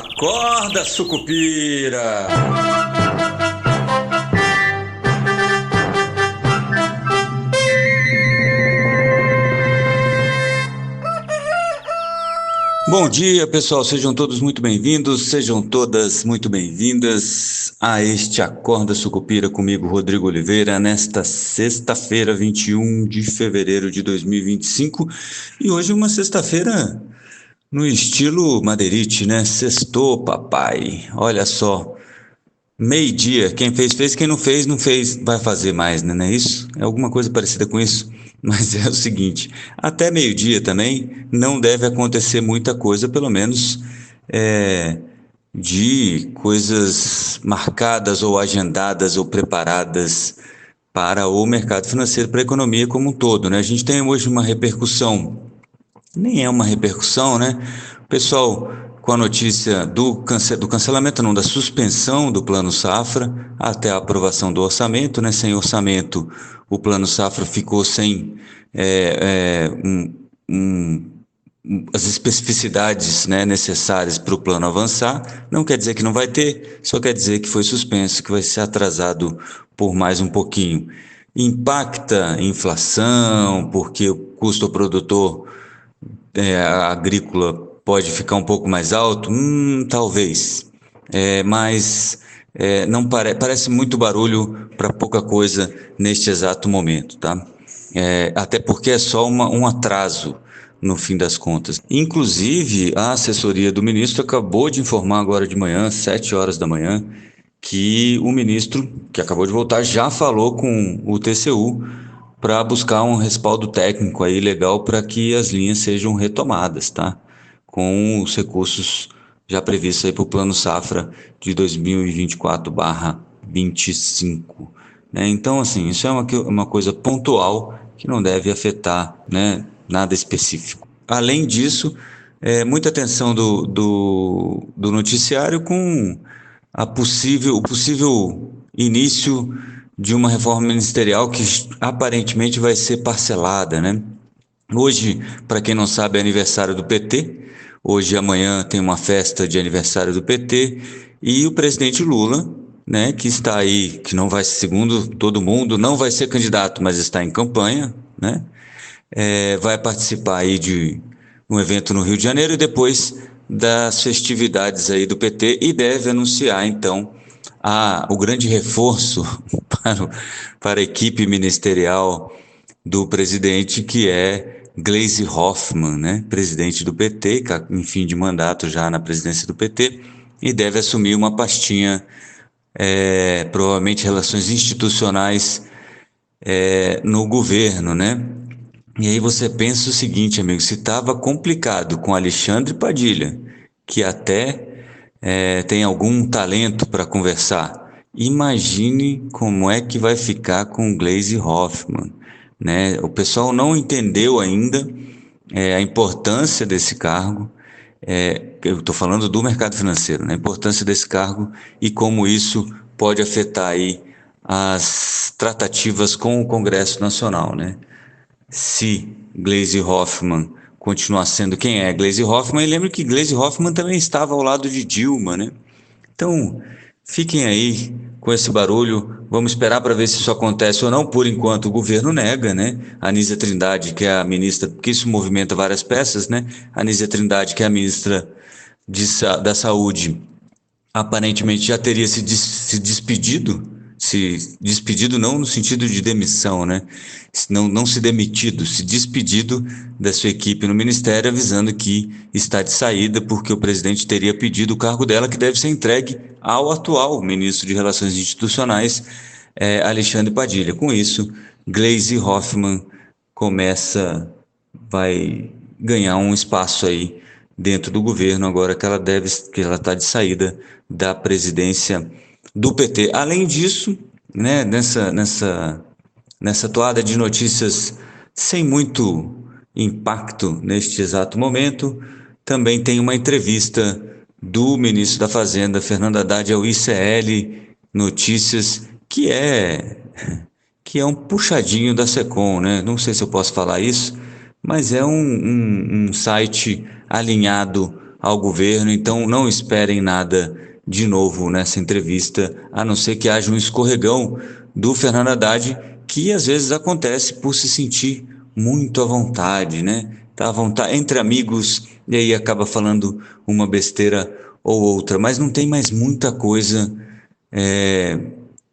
Acorda, sucupira! Bom dia, pessoal, sejam todos muito bem-vindos, sejam todas muito bem-vindas a este Acorda Sucupira comigo, Rodrigo Oliveira, nesta sexta-feira, 21 de fevereiro de 2025, e hoje uma sexta-feira no estilo Madeirite, né? Sextou, papai, olha só, meio-dia, quem fez, quem não fez, vai fazer mais, né? Não é isso? É alguma coisa parecida com isso? Mas é o seguinte, até meio-dia também não deve acontecer muita coisa, pelo menos de coisas marcadas ou agendadas ou preparadas para o mercado financeiro, para a economia como um todo, né? A gente tem hoje uma repercussão, nem é uma repercussão, né? O pessoal com a notícia do cancelamento, não, da suspensão do Plano Safra até a aprovação do orçamento, né? Sem orçamento, o Plano Safra ficou sem as especificidades, né, necessárias para o plano avançar. Não quer dizer que não vai ter, só quer dizer que foi suspenso, que vai ser atrasado por mais um pouquinho. Impacta a inflação, porque o custo ao produtor agrícola pode ficar um pouco mais alto? Talvez. Mas não parece muito barulho para pouca coisa neste exato momento, tá? Até porque é só um atraso no fim das contas. Inclusive, a assessoria do ministro acabou de informar agora de manhã, 7 horas da manhã, que o ministro, que acabou de voltar, já falou com o TCU para buscar um respaldo técnico aí legal para que as linhas sejam retomadas, tá? Com os recursos já previstos aí para o Plano Safra de 2024/25, né? Então, assim, isso é uma coisa pontual que não deve afetar, né, nada específico. Além disso, muita atenção do noticiário com o possível início de uma reforma ministerial que aparentemente vai ser parcelada, né? Hoje, para quem não sabe, é aniversário do PT. Hoje e amanhã tem uma festa de aniversário do PT e o presidente Lula, né, que está aí, que não vai, segundo todo mundo, não vai ser candidato, mas está em campanha, né? Vai participar aí de um evento no Rio de Janeiro e depois das festividades aí do PT e deve anunciar, então, o grande reforço para a equipe ministerial do presidente, que é Gleisi Hoffmann, né? Presidente do PT, em fim de mandato já na presidência do PT, e deve assumir uma pastinha, provavelmente relações institucionais no governo, né? E aí você pensa o seguinte, amigo, se estava complicado com Alexandre Padilha, que até tem algum talento para conversar, imagine como é que vai ficar com Gleisi Hoffmann, né? O pessoal não entendeu ainda a importância desse cargo, eu estou falando do mercado financeiro, né? A importância desse cargo e como isso pode afetar aí as tratativas com o Congresso Nacional, né? Se Gleisi Hoffmann continuar sendo quem é Gleisi Hoffmann, e lembre que Gleisi Hoffmann também estava ao lado de Dilma, né? Então, fiquem aí com esse barulho, vamos esperar para ver se isso acontece ou não. Por enquanto o governo nega, né? A Anísia Trindade, que é a ministra, porque isso movimenta várias peças, né? A Anísia Trindade, que é a ministra da Saúde, aparentemente já teria se despedido não no sentido de demissão, né? Não se demitido, se despedido da sua equipe no ministério, avisando que está de saída porque o presidente teria pedido o cargo dela, que deve ser entregue ao atual ministro de Relações Institucionais, Alexandre Padilha. Com isso, Gleisi Hoffmann vai ganhar um espaço aí dentro do governo, agora que ela está de saída da presidência do PT. Além disso, né, nessa toada de notícias sem muito impacto neste exato momento, também tem uma entrevista do ministro da Fazenda, Fernando Haddad, ao ICL Notícias, que é um puxadinho da Secom, né? Não sei se eu posso falar isso, mas é um site alinhado ao governo, então não esperem nada de novo nessa entrevista, a não ser que haja um escorregão do Fernando Haddad, que às vezes acontece por se sentir muito à vontade, né? Tá à vontade entre amigos e aí acaba falando uma besteira ou outra, mas não tem mais muita coisa é,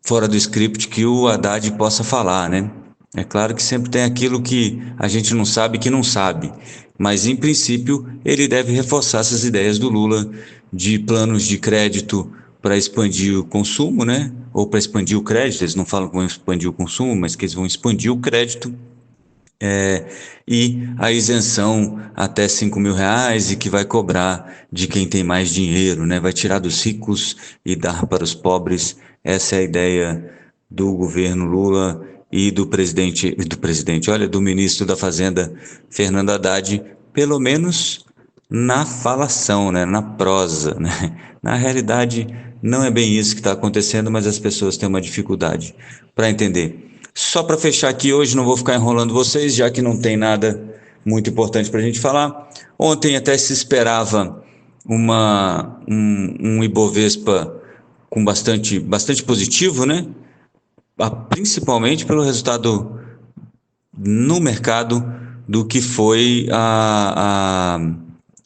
fora do script que o Haddad possa falar, né? É claro que sempre tem aquilo que a gente não sabe que não sabe, mas em princípio ele deve reforçar essas ideias do Lula de planos de crédito para expandir o consumo, né? Ou para expandir o crédito, eles não falam que vão expandir o consumo, mas que eles vão expandir o crédito e a isenção até R$ 5.000 e que vai cobrar de quem tem mais dinheiro, né? Vai tirar dos ricos e dar para os pobres. Essa é a ideia do governo Lula e olha, do ministro da Fazenda, Fernando Haddad, pelo menos na falação, né? Na prosa, né? Na realidade, não é bem isso que está acontecendo, mas as pessoas têm uma dificuldade para entender. Só para fechar aqui hoje, não vou ficar enrolando vocês, já que não tem nada muito importante para a gente falar. Ontem até se esperava um Ibovespa com bastante positivo, né? Principalmente pelo resultado no mercado do que foi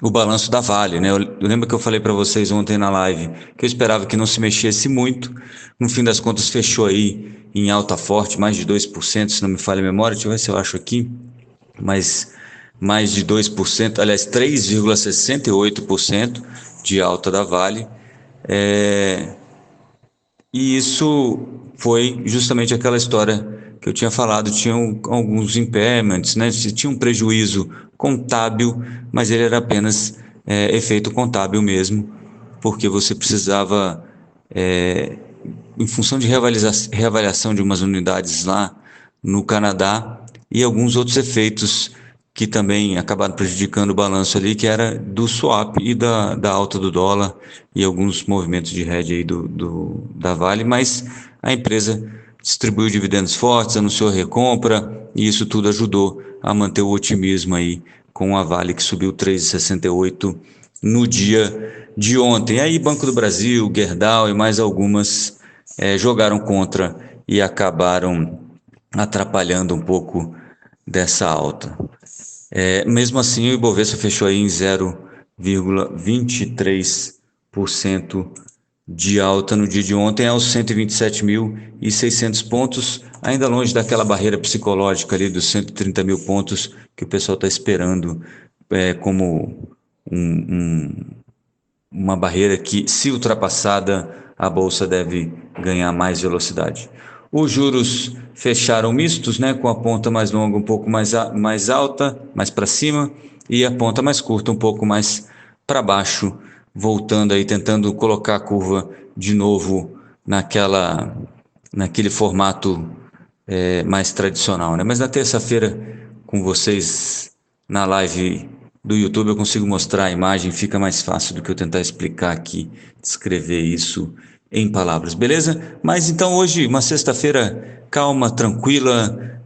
o balanço da Vale, né? Eu lembro que eu falei para vocês ontem na live que eu esperava que não se mexesse muito. No fim das contas, fechou aí em alta forte, mais de 2%, se não me falha a memória. Deixa eu ver se eu acho aqui. Mas mais de 2%, aliás, 3,68% de alta da Vale. E isso foi justamente aquela história que eu tinha falado, tinham alguns impairments, né? Tinha um prejuízo contábil, mas ele era apenas efeito contábil mesmo, porque você precisava, em função de reavaliação de umas unidades lá no Canadá e alguns outros efeitos que também acabaram prejudicando o balanço ali, que era do swap e da alta do dólar e alguns movimentos de hedge aí da Vale, mas a empresa distribuiu dividendos fortes, anunciou recompra e isso tudo ajudou a manter o otimismo aí com a Vale que subiu 3,68 no dia de ontem. Aí Banco do Brasil, Gerdau e mais algumas jogaram contra e acabaram atrapalhando um pouco dessa alta. Mesmo assim, o Ibovespa fechou aí em 0,23% de alta no dia de ontem, aos 127.600 pontos, ainda longe daquela barreira psicológica ali dos 130 mil pontos que o pessoal está esperando como uma barreira que, se ultrapassada, a bolsa deve ganhar mais velocidade. Os juros fecharam mistos, né, com a ponta mais longa um pouco mais alta, mais para cima, e a ponta mais curta um pouco mais para baixo, voltando aí, tentando colocar a curva de novo naquele formato mais tradicional, né? Mas na terça-feira, com vocês na live do YouTube, eu consigo mostrar a imagem, fica mais fácil do que eu tentar explicar aqui, descrever isso em palavras, beleza? Mas então hoje, uma sexta-feira calma, tranquila,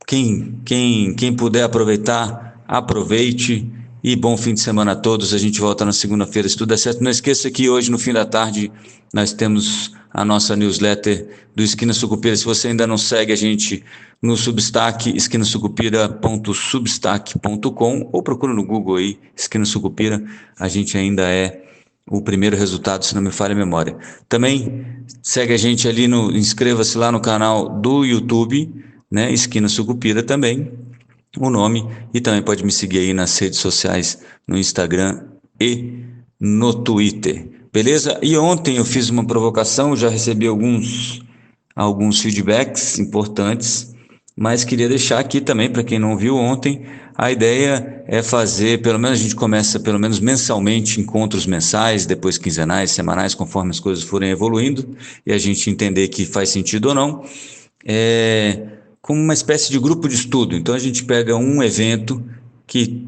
quem puder aproveitar, aproveite e bom fim de semana a todos. A gente volta na segunda-feira, se tudo der certo. Não esqueça que hoje, no fim da tarde, nós temos a nossa newsletter do Esquina Sucupira. Se você ainda não segue a gente no Substack, esquinasucupira.substack.com ou procura no Google aí, Esquina Sucupira. A gente ainda é o primeiro resultado, se não me falha a memória. Também segue a gente ali inscreva-se lá no canal do YouTube, né? Esquina Sucupira também, o nome, e também pode me seguir aí nas redes sociais, no Instagram e no Twitter, beleza? E ontem eu fiz uma provocação, já recebi alguns feedbacks importantes, mas queria deixar aqui também, para quem não viu ontem, a ideia é fazer, pelo menos a gente começa pelo menos mensalmente, encontros mensais, depois quinzenais, semanais, conforme as coisas forem evoluindo, e a gente entender que faz sentido ou não, como uma espécie de grupo de estudo. Então a gente pega um evento que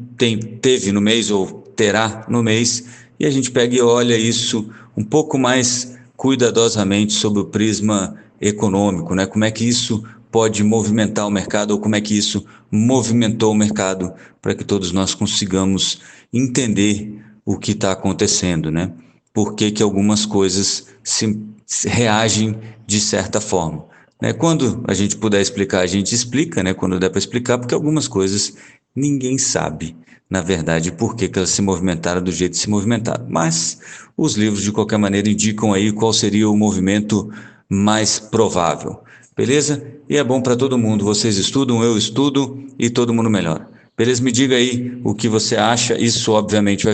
teve no mês ou terá no mês, e a gente pega e olha isso um pouco mais cuidadosamente sob o prisma econômico, né? Como é que isso pode movimentar o mercado ou como é que isso movimentou o mercado para que todos nós consigamos entender o que está acontecendo, né? Por que que algumas coisas se reagem de certa forma, né? Quando a gente puder explicar, a gente explica, né? Quando der para explicar, porque algumas coisas ninguém sabe, na verdade, por que que elas se movimentaram do jeito que se movimentaram. Mas os livros, de qualquer maneira, indicam aí qual seria o movimento mais provável. Beleza? E é bom para todo mundo. Vocês estudam, eu estudo e todo mundo melhora. Beleza? Me diga aí o que você acha. Isso, obviamente,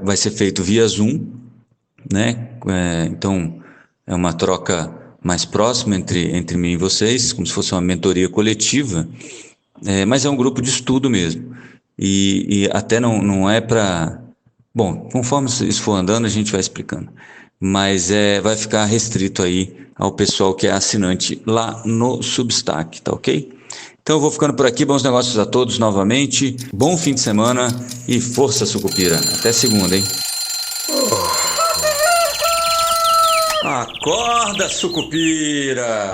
vai ser feito via Zoom, né? Então, é uma troca mais próxima entre mim e vocês, como se fosse uma mentoria coletiva, mas é um grupo de estudo mesmo. E até não é para. Bom, conforme isso for andando, a gente vai explicando. Mas vai ficar restrito aí ao pessoal que é assinante lá no Substack, tá ok? Então eu vou ficando por aqui. Bons negócios a todos novamente. Bom fim de semana e força, Sucupira. Até segunda, hein? Acorda, Sucupira!